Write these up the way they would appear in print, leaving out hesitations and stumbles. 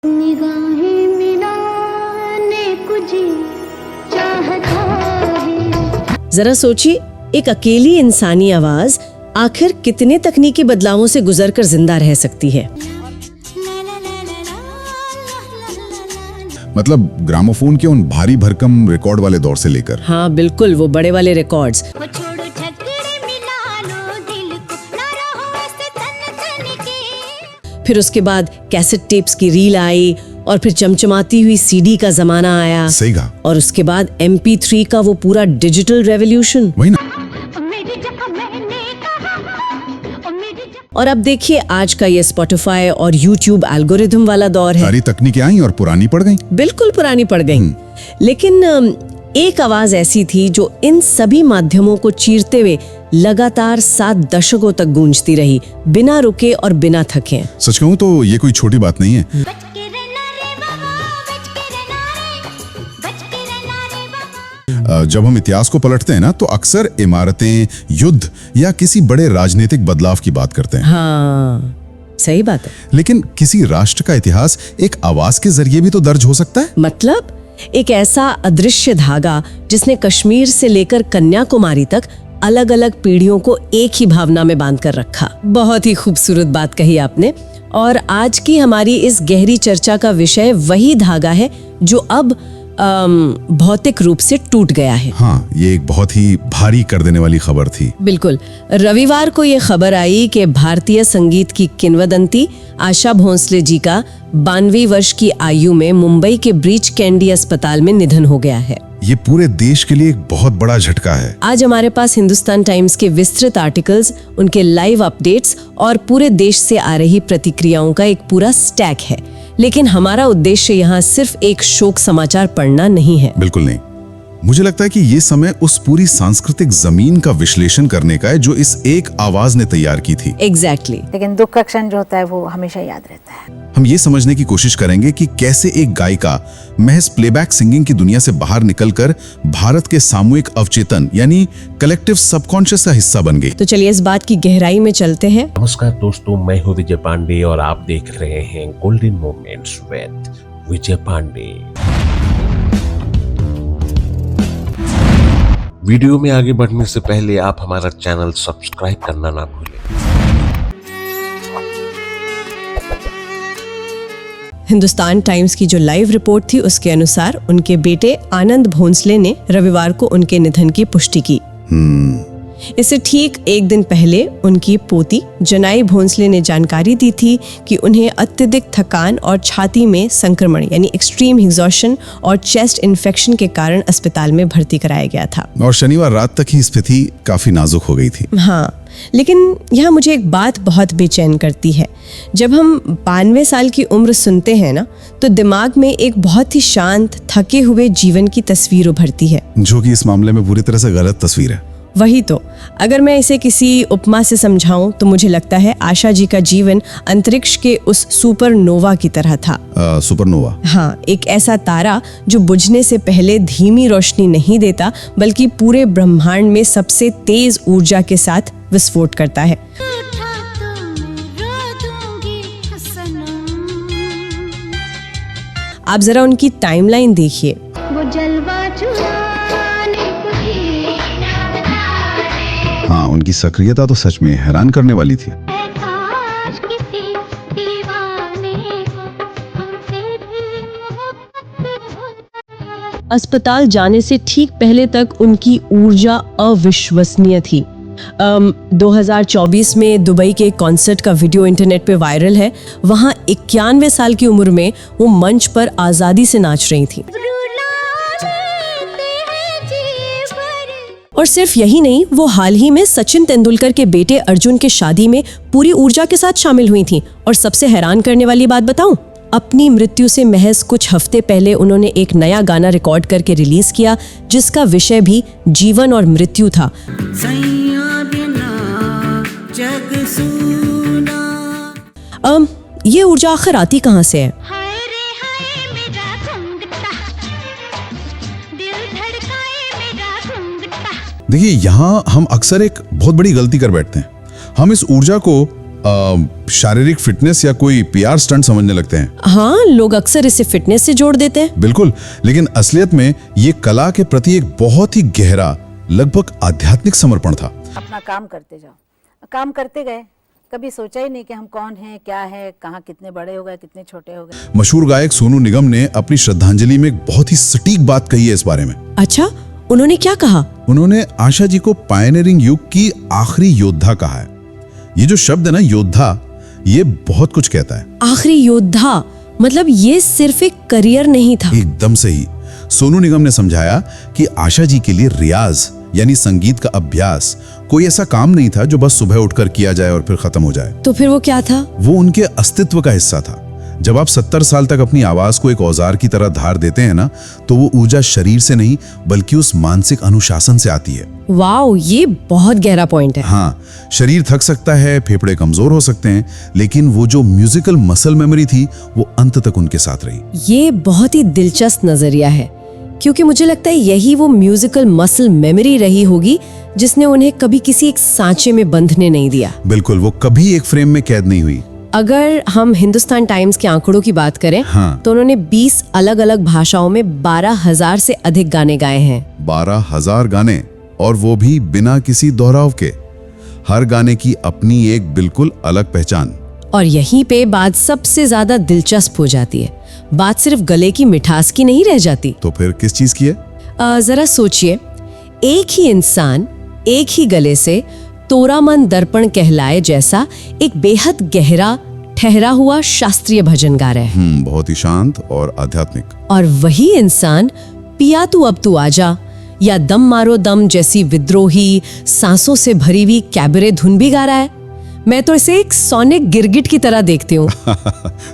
निगाहें मिलाने कुछ चाहता है। जरा सोचिए, एक अकेली इंसानी आवाज आखिर कितने तकनीकी बदलावों से गुजरकर जिंदा रह सकती है। मतलब ग्रामोफोन के उन भारी भरकम रिकॉर्ड वाले दौर से लेकर। हाँ बिल्कुल, वो बड़े वाले रिकॉर्ड्स। फिर उसके बाद कैसेट टेप्स की रील आई और फिर चमचमाती हुई सीडी का जमाना आया। सही कहा। और उसके बाद MP3 का वो पूरा डिजिटल रेवोल्यूशन। वही ना। और अब देखिए आज का ये स्पॉटिफाई और यूट्यूब एल्गोरिथम वाला दौर है। सारी तकनीकें आई और पुरानी पड़ गई। बिल्कुल पुरानी पड़ गई। लेकिन एक आवाज ऐसी थी जो इन सभी माध्यमों को चीरते हुए लगातार 7 दशकों तक गूंजती रही, बिना रुके और बिना थके। सच कहूँ तो ये कोई छोटी बात नहीं है। जब हम इतिहास को पलटते हैं ना, तो अक्सर इमारतें, युद्ध या किसी बड़े राजनीतिक बदलाव की बात करते हैं। हाँ सही बात है। लेकिन किसी राष्ट्र का इतिहास एक आवाज के जरिए भी तो दर्ज हो सकता है। मतलब एक ऐसा अदृश्य धागा जिसने कश्मीर से लेकर कन्याकुमारी तक अलग अलग पीढ़ियों को एक ही भावना में बांध कर रखा। बहुत ही खूबसूरत बात कही आपने। और आज की हमारी इस गहरी चर्चा का विषय वही धागा है जो अब भौतिक रूप से टूट गया है। हाँ, ये एक बहुत ही भारी कर देने वाली खबर थी। बिल्कुल। रविवार को ये खबर आई कि भारतीय संगीत की किंवदंती आशा भोंसले जी का 92 वर्ष की आयु में मुंबई के ब्रीच कैंडी अस्पताल में निधन हो गया है। ये पूरे देश के लिए एक बहुत बड़ा झटका है। आज हमारे पास हिंदुस्तान टाइम्स के विस्तृत आर्टिकल्स, उनके लाइव अपडेट्स और पूरे देश से आ रही प्रतिक्रियाओं का एक पूरा स्टैक है। लेकिन हमारा उद्देश्य यहाँ सिर्फ एक शोक समाचार पढ़ना नहीं है। बिल्कुल नहीं। मुझे लगता है कि ये समय उस पूरी सांस्कृतिक जमीन का विश्लेषण करने का है जो इस एक आवाज ने तैयार की थी। एग्जैक्टली। लेकिन दुख का क्षण जो होता है वो हमेशा याद रहता है। हम ये समझने की कोशिश करेंगे कि कैसे एक गायिका महज प्लेबैक सिंगिंग की दुनिया से बाहर निकलकर भारत के सामूहिक अवचेतन यानी कलेक्टिव सबकॉन्शियस का हिस्सा बन गई। तो चलिए इस बात की गहराई में चलते हैं। नमस्कार दोस्तों, मैं हूँ विजय पांडे और आप देख रहे हैं golden moments with Vijay Pandey. Video में आगे बढ़ने से पहले आप हमारा चैनल सब्सक्राइब करना ना भूलें। हिंदुस्तान टाइम्स की जो लाइव रिपोर्ट थी उसके अनुसार उनके बेटे आनंद भोंसले ने रविवार को उनके निधन की पुष्टि की। इससे ठीक एक दिन पहले उनकी पोती जनाई भोंसले ने जानकारी दी थी कि उन्हें अत्यधिक थकान और छाती में संक्रमण यानी एक्सट्रीम एग्जॉशन और चेस्ट इन्फेक्शन के कारण अस्पताल में भर्ती कराया गया था। और शनिवार रात तक ही स्थिति काफी नाजुक हो गई थी। हाँ, लेकिन यहाँ मुझे एक बात बहुत बेचैन करती है। जब हम 92 साल की उम्र सुनते हैं ना, तो दिमाग में एक बहुत ही शांत, थके हुए जीवन की तस्वीर उभरती है, जो कि इस मामले में पूरी तरह से गलत तस्वीर है। वही तो। अगर मैं इसे किसी उपमा से समझाऊं तो मुझे लगता है आशा जी का जीवन अंतरिक्ष के उस सुपरनोवा की तरह था। सुपरनोवा? हाँ, एक ऐसा तारा जो बुझने से पहले धीमी रोशनी नहीं देता बल्कि पूरे ब्रह्मांड में सबसे तेज ऊर्जा के साथ विस्फोट करता है। आप जरा उनकी टाइमलाइन देखिए। वो जलवा हाँ, उनकी सक्रियता तो सच में हैरान करने वाली थी। अस्पताल जाने से ठीक पहले तक उनकी ऊर्जा अविश्वसनीय थी। 2024 में दुबई के कॉन्सर्ट का वीडियो इंटरनेट पे वायरल है। वहाँ 91 साल की उम्र में वो मंच पर आजादी से नाच रही थी। और सिर्फ यही नहीं, वो हाल ही में सचिन तेंदुलकर के बेटे अर्जुन के शादी में पूरी ऊर्जा के साथ शामिल हुई थी। और सबसे हैरान करने वाली बात बताऊं, अपनी मृत्यु से महज कुछ हफ्ते पहले उन्होंने एक नया गाना रिकॉर्ड करके रिलीज किया जिसका विषय भी जीवन और मृत्यु था। ये ऊर्जा आखिर आती कहाँ से है? देखिए, यहाँ हम अक्सर एक बहुत बड़ी गलती कर बैठते हैं। हम इस ऊर्जा को शारीरिक फिटनेस या कोई पीआर स्टंट समझने लगते हैं। हाँ, लोग अक्सर इसे फिटनेस से जोड़ देते हैं। बिल्कुल, लेकिन असलियत में ये कला के प्रति एक बहुत ही गहरा, लगभग आध्यात्मिक समर्पण था। अपना काम करते जाओ, काम करते गए, कभी सोचा ही नहीं कि हम कौन हैं, क्या है, कहाँ कितने बड़े हो गए, कितने छोटे हो गए। मशहूर गायक सोनू निगम ने अपनी श्रद्धांजलि में एक बहुत ही सटीक बात कही है इस बारे में। अच्छा, उन्होंने क्या कहा? उन्होंने आशा जी को पायनियरिंग युग की आखिरी योद्धा कहा है। ये जो शब्द है ना, योद्धा, ये बहुत कुछ कहता है। आखिरी योद्धा मतलब ये सिर्फ एक करियर नहीं था। एकदम सही। सोनू निगम ने समझाया कि आशा जी के लिए रियाज यानी संगीत का अभ्यास कोई ऐसा काम नहीं था जो बस सुबह उठकर किया जाए और फिर खत्म हो जाए। तो फिर वो क्या था? वो उनके अस्तित्व का हिस्सा था। जब आप 70 साल तक अपनी आवाज को एक औजार की तरह धार देते हैं ना, तो वो ऊर्जा शरीर से नहीं बल्कि उस मानसिक अनुशासन से आती है। वाओ, ये बहुत गहरा पॉइंट है। हाँ, शरीर थक सकता है, फेफड़े कमजोर हो सकते हैं, लेकिन वो जो म्यूजिकल मसल मेमोरी थी वो अंत तक उनके साथ रही। ये बहुत ही दिलचस्प नजरिया है, क्योंकि मुझे लगता है यही वो म्यूजिकल मसल मेमोरी रही होगी जिसने उन्हें कभी किसी एक सांचे में बंधने नहीं दिया। बिल्कुल, वो कभी एक फ्रेम में कैद नहीं हुई। अगर हम हिंदुस्तान टाइम्स के आंकड़ों की बात करें, हाँ। तो उन्होंने 20 अलग अलग भाषाओं में 12,000 से अधिक गाने गाए हैं। 12,000 गाने, और वो भी बिना किसी दोहराव के। हर गाने की अपनी एक बिल्कुल अलग पहचान। और यहीं पे बात सबसे ज्यादा दिलचस्प हो जाती है। बात सिर्फ गले की मिठास की नहीं रह जाती। तो फिर किस चीज की है? जरा सोचिए, एक ही इंसान एक ही गले से तोरामन दर्पण कहलाए जैसा एक बेहद गहरा ठहरा हुआ शास्त्रीय भजन गा रहा है। बहुत ही शांत और आध्यात्मिक। और वही इंसान पिया तू अब तू आजा या दम मारो दम जैसी विद्रोही सांसों से भरी हुई कैबरे धुन भी गा रहा है। मैं तो इसे एक सोनिक गिरगिट की तरह देखती हूँ।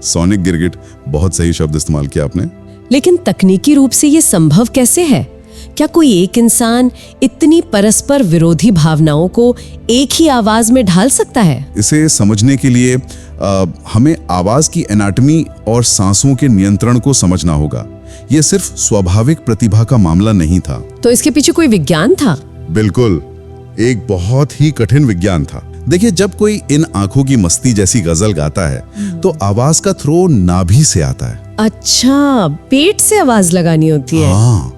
सोनिक गिरगिट, बहुत सही शब्द इस्तेमाल किया आपने। लेकिन तकनीकी रूप से ये संभव कैसे है? क्या कोई एक इंसान इतनी परस्पर विरोधी भावनाओं को एक ही आवाज में ढाल सकता है? इसे समझने के लिए हमें आवाज की एनाटॉमी और सांसों के नियंत्रण को समझना होगा। यह सिर्फ स्वाभाविक प्रतिभा का मामला नहीं था। तो इसके पीछे कोई विज्ञान था? बिल्कुल, एक बहुत ही कठिन विज्ञान था। देखिए, जब कोई इन आंखों की मस्ती जैसी गजल गाता है तो आवाज का थ्रो नाभि से आता है। अच्छा, पेट से आवाज लगानी होती है। हाँ,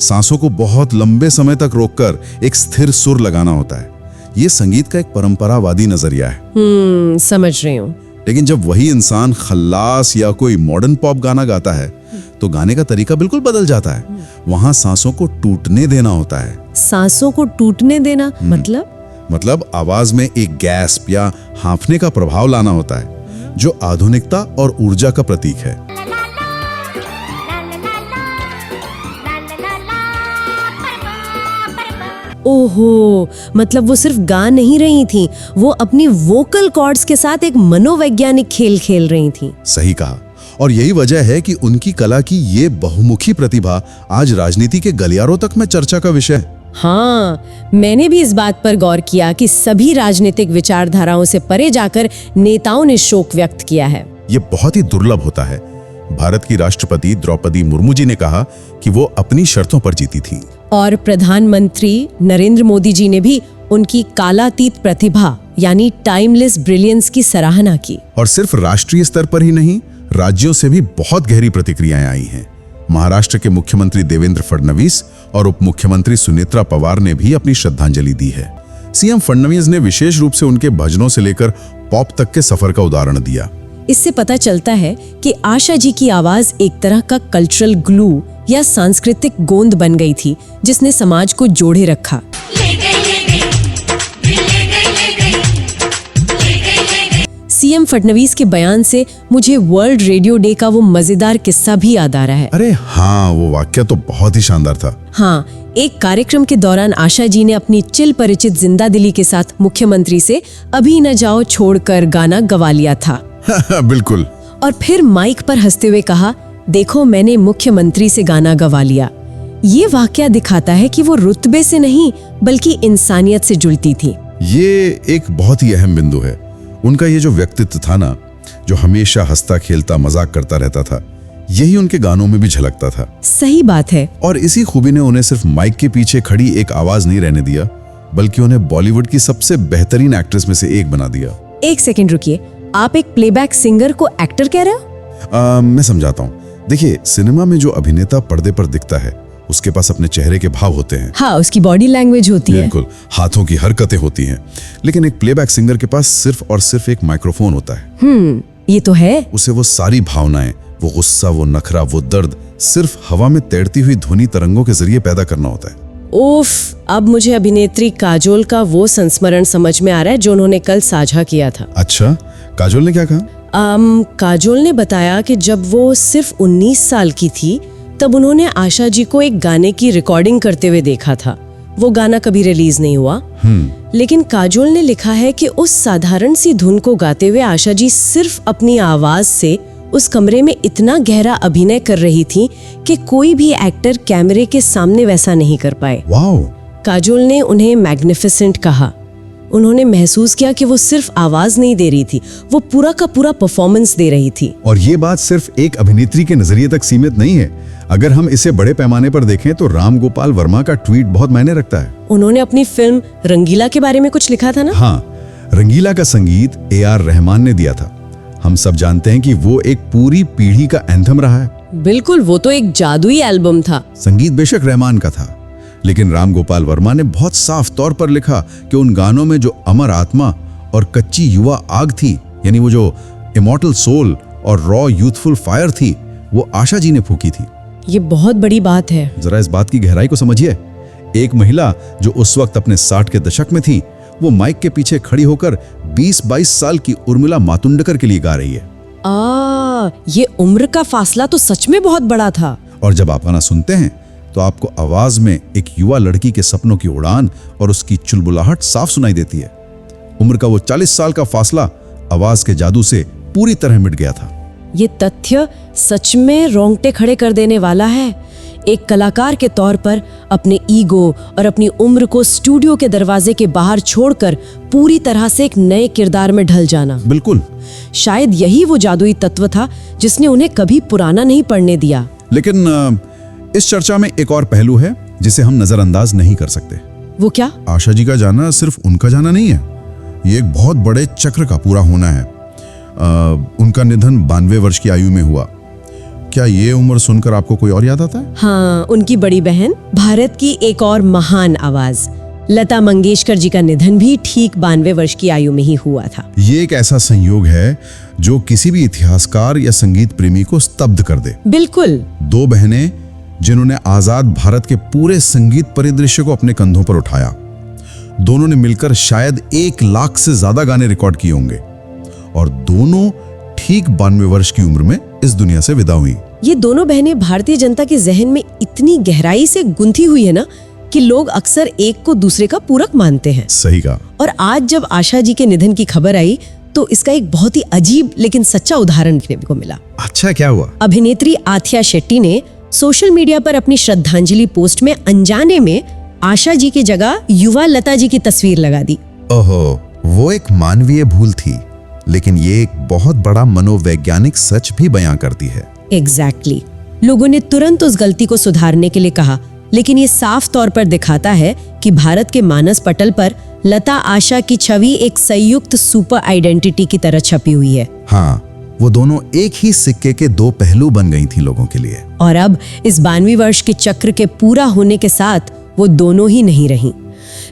सांसों को बहुत लंबे समय तक रोककर एक स्थिर सुर लगाना होता है। ये संगीत का एक परंपरावादी नजरिया है। समझ रही हूँ। लेकिन जब वही इंसान खल्लास या कोई मॉडर्न पॉप गाना गाता है तो गाने का तरीका बिल्कुल बदल जाता है। वहां सांसों को टूटने देना होता है। सांसों को टूटने देना मतलब आवाज में एक गैस्प या हांफने का प्रभाव लाना होता है, जो आधुनिकता और ऊर्जा का प्रतीक है। ओहो, मतलब वो सिर्फ गा नहीं रही थी, वो अपनी वोकल कॉर्ड्स के साथ एक मनोवैज्ञानिक खेल खेल रही थी। सही कहा। और यही वजह है कि उनकी कला की ये बहुमुखी प्रतिभा आज राजनीति के गलियारों तक में चर्चा का विषय है। हाँ, मैंने भी इस बात पर गौर किया कि सभी राजनीतिक विचारधाराओं से परे जाकर नेताओं ने शोक व्यक्त किया है। ये बहुत ही दुर्लभ होता है। भारत की राष्ट्रपति द्रौपदी मुर्मू जी ने कहा कि वो अपनी शर्तों पर जीती थी। और प्रधानमंत्री नरेंद्र मोदी जी ने भी उनकी कालातीत प्रतिभा यानी टाइमलेस ब्रिलियंस की सराहना की। और सिर्फ राष्ट्रीय स्तर पर ही नहीं, राज्यों से भी बहुत गहरी प्रतिक्रियाएं आई हैं। महाराष्ट्र के मुख्यमंत्री देवेंद्र फडणवीस और उप मुख्यमंत्री सुनेत्रा पवार ने भी अपनी श्रद्धांजलि दी है। सीएम फडणवीस ने विशेष रूप से उनके भजनों से लेकर पॉप तक के सफर का उदाहरण दिया। इससे पता चलता है कि आशा जी की आवाज एक तरह का कल्चरल ग्लू या सांस्कृतिक गोंद बन गई थी, जिसने समाज को जोड़े रखा। सीएम फडणवीस के बयान से मुझे वर्ल्ड रेडियो डे का वो मजेदार किस्सा भी याद आ रहा है। अरे हाँ, वो वाक्य तो बहुत ही शानदार था। हाँ, एक कार्यक्रम के दौरान आशा जी ने अपनी चिल परिचित जिंदा दिली के साथ मुख्यमंत्री से अभी न जाओ छोड़कर गाना गवा लिया था। बिल्कुल। और फिर माइक पर हंसते हुए कहा, देखो मैंने मुख्यमंत्री से गाना गवा लिया। ये वाकया दिखाता है कि वो रुतबे से नहीं बल्कि इंसानियत से जुड़ती थी। ये एक बहुत ही अहम बिंदु है। उनका ये जो व्यक्तित्व था ना, जो हमेशा हंसता खेलता मजाक करता रहता था, यही उनके गानों में भी झलकता था। सही बात है। और इसी खूबी ने उन्हें सिर्फ माइक के पीछे खड़ी एक आवाज नहीं रहने दिया, बल्कि उन्हें बॉलीवुड की सबसे बेहतरीन एक्ट्रेस में से एक बना दिया। एक सेकंड रुकिए, आप एक प्लेबैक सिंगर को एक्टर कह रहे हो? मैं समझाता हूँ। देखिए, सिनेमा में जो अभिनेता पर्दे पर दिखता है उसके पास अपने चेहरे के भाव होते हैं। हाँ, उसकी बॉडी लैंग्वेज होती है। बिल्कुल, हाथों की हरकतें होती हैं। लेकिन एक प्लेबैक सिंगर के पास सिर्फ और सिर्फ एक माइक्रोफोन होता है। ये तो है। उसे वो सारी भावनाएं, वो गुस्सा, वो नखरा, वो दर्द सिर्फ हवा में तैरती हुई ध्वनि तरंगों के जरिए पैदा करना होता है। उफ, अब मुझे अभिनेत्री काजोल का वो संस्मरण समझ में आ रहा है जो उन्होंने कल साझा किया था। अच्छा, काजोल ने क्या कहा? काजोल ने बताया कि जब वो सिर्फ 19 साल की थी तब उन्होंने आशा जी को एक गाने की रिकॉर्डिंग करते हुए देखा था। वो गाना कभी रिलीज नहीं हुआ, लेकिन काजोल ने लिखा है कि उस साधारण सी धुन को गाते हुए आशा जी सिर्फ अपनी आवाज से उस कमरे में इतना गहरा अभिनय कर रही थी कि कोई भी एक्टर कैमरे के सामने वैसा नहीं कर पाए। वाओ! काजोल ने उन्हें मैग्निफिसेंट कहा। उन्होंने महसूस किया कि वो सिर्फ आवाज नहीं दे रही थी, वो पूरा का पूरा परफॉर्मेंस दे रही थी। और ये बात सिर्फ एक अभिनेत्री के नजरिए तक सीमित नहीं है। अगर हम इसे बड़े पैमाने पर देखें तो राम गोपाल वर्मा का ट्वीट बहुत मायने रखता है। उन्होंने अपनी फिल्म रंगीला के बारे में कुछ लिखा था ना? हाँ, रंगीला का संगीत AR रहमान ने दिया था। हम सब जानते हैं कि वो एक पूरी पीढ़ी का एंथम रहा है। बिल्कुल, वो तो एक जादुई एल्बम था। संगीत बेशक रहमान का था, लेकिन राम गोपाल वर्मा ने बहुत साफ तौर पर लिखा कि उन गानों में जो अमर आत्मा और कच्ची युवा आग थी, यानी वो जो इमॉर्टल सोल और रॉ यूथफुल फायर थी, वो आशा जी ने फूकी थी। ये बहुत बड़ी बात है। जरा इस बात की गहराई को समझिए। एक महिला जो उस वक्त अपने 60 के दशक में थी, वो माइक के पीछे खड़ी होकर 20-22 साल की उर्मिला मातुंडकर के लिए गा रही है। ये उम्र का फासला तो सच में बहुत बड़ा था। और जब आप गाना सुनते हैं तो आपको आवाज में एक युवा लड़की के सपनों की उड़ान और उसकी चुलबुलाहट साफ सुनाई देती है। उम्र का वो 40 साल का फासला आवाज के जादू से पूरी तरह मिट गया था। ये तथ्य सच में रोंगटे खड़े कर देने वाला है। एक कलाकार के तौर पर अपने ईगो और अपनी उम्र को स्टूडियो के दरवाजे के बाहर छोड़कर पूरी तरह से एक नए किरदार में ढल जाना। बिल्कुल। शायद यही वो जादुई तत्व था जिसने उन्हें कभी पुराना नहीं पड़ने दिया। लेकिन इस चर्चा में एक और पहलू है जिसे हम नजरअंदाज नहीं कर सकते। वो क्या? आशा जी का जाना सिर्फ उनका जाना नहीं है, ये एक बहुत बड़े चक्र का पूरा होना है। उनका निधन 92 वर्ष की आयु में हुआ। क्या ये उम्र सुनकर आपको कोई और याद आता है? हाँ, उनकी बड़ी बहन, भारत की एक और महान आवाज लता मंगेशकर जी का निधन भी ठीक 92 वर्ष की आयु में ही हुआ था। ये एक ऐसा संयोग है जो किसी भी इतिहासकार या संगीत प्रेमी को स्तब्ध कर दे। बिल्कुल। दो बहनें जिन्होंने आजाद भारत के पूरे संगीत परिदृश्य को अपने कंधों पर उठाया। दोनों ने मिलकर शायद 1 लाख से ज्यादा गाने रिकॉर्ड किए होंगे और दोनों ठीक 92 वर्ष की उम्र में इस दुनिया से विदा हुई। ये दोनों बहनें भारतीय जनता के जहन में इतनी गहराई से गुंथी हुई है ना कि लोग अक्सर एक को दूसरे का पूरक मानते हैं। सही कहा। और आज जब आशा जी के निधन की खबर आई तो इसका एक बहुत ही अजीब लेकिन सच्चा उदाहरण देखने को मिला। अच्छा, क्या हुआ? अभिनेत्री आथिया शेट्टी ने सोशल मीडिया पर अपनी श्रद्धांजलि पोस्ट में अनजाने में आशा जी की जगह युवा लता जी की तस्वीर लगा दी। ओहो, वो एक मानवीय भूल थी, लेकिन ये एक बहुत बड़ा मनोवैज्ञानिक सच भी बयां करती है। एग्जैक्टली। लोगों ने तुरंत उस गलती को सुधारने के लिए कहा, लेकिन ये साफ तौर पर दिखाता है कि भारत के मानस पटल पर लता आशा की छवि एक संयुक्त सुपर आइडेंटिटी की तरह छपी हुई है। हाँ, वो दोनों एक ही सिक्के के 2 पहलू बन गई थी लोगों के लिए। और अब इस 92 वर्ष के चक्र के पूरा होने के साथ वो दोनों ही नहीं रहीं।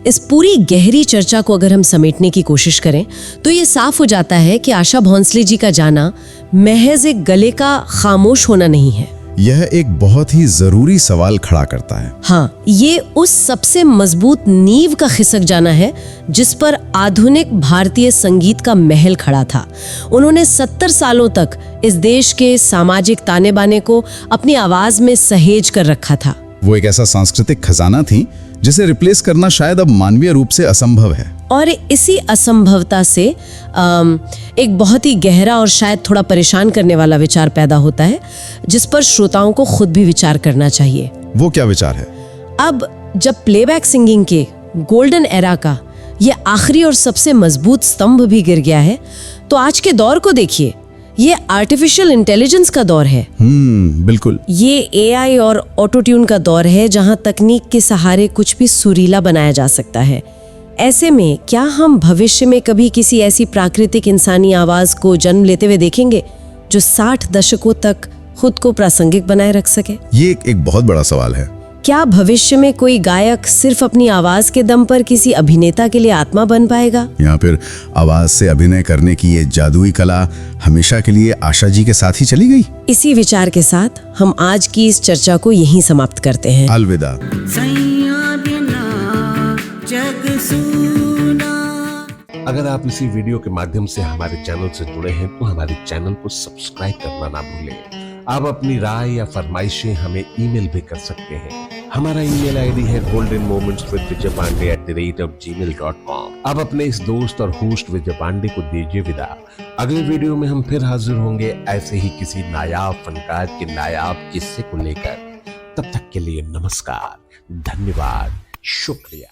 इस पूरी गहरी चर्चा को अगर हम समेटने की कोशिश करें तो ये साफ हो जाता है कि आशा भोंसले जी का जाना महज एक गले का खामोश होना नहीं है। यह एक बहुत ही जरूरी सवाल खड़ा करता है। हाँ, ये उस सबसे मजबूत नींव का खिसक जाना है जिस पर आधुनिक भारतीय संगीत का महल खड़ा था। उन्होंने 70 सालों तक इस देश के सामाजिक ताने बाने को अपनी आवाज में सहेज कर रखा था। वो एक ऐसा सांस्कृतिक खजाना थी जिसे रिप्लेस करना शायद अब मानवीय रूप से असंभव है। और इसी असंभवता से एक बहुत ही गहरा और शायद थोड़ा परेशान करने वाला विचार पैदा होता है जिस पर श्रोताओं को खुद भी विचार करना चाहिए। वो क्या विचार है? अब जब प्लेबैक सिंगिंग के गोल्डन एरा का ये आखिरी और सबसे मजबूत स्तंभ भी गिर गया है तो आज के दौर को देखिए। ये आर्टिफिशियल इंटेलिजेंस का दौर है। बिल्कुल। ये AI और ऑटो ट्यून का दौर है जहां तकनीक के सहारे कुछ भी सुरीला बनाया जा सकता है। ऐसे में क्या हम भविष्य में कभी किसी ऐसी प्राकृतिक इंसानी आवाज को जन्म लेते हुए देखेंगे जो 60 दशकों तक खुद को प्रासंगिक बनाए रख सके? ये एक बहुत बड़ा सवाल है। क्या भविष्य में कोई गायक सिर्फ अपनी आवाज के दम पर किसी अभिनेता के लिए आत्मा बन पाएगा? या फिर आवाज से अभिनय करने की ये जादुई कला हमेशा के लिए आशा जी के साथ ही चली गई? इसी विचार के साथ हम आज की इस चर्चा को यहीं समाप्त करते हैं। अलविदा। अगर आप इसी वीडियो के माध्यम से हमारे चैनल से जुड़े हैं तो हमारे चैनल को सब्सक्राइब करना ना भूलें। आप अपनी राय या फरमाइशें हमें ईमेल भी कर सकते हैं। हमारा ईमेल आईडी है goldenmomentswithvijaypandey@gmail.com। आप अपने इस दोस्त और होस्ट विजय पांडे को दीजिए विदा। अगले वीडियो में हम फिर हाजिर होंगे ऐसे ही किसी नायाब फनकार के नायाब किस्से को लेकर। तब तक के लिए नमस्कार, धन्यवाद, शुक्रिया।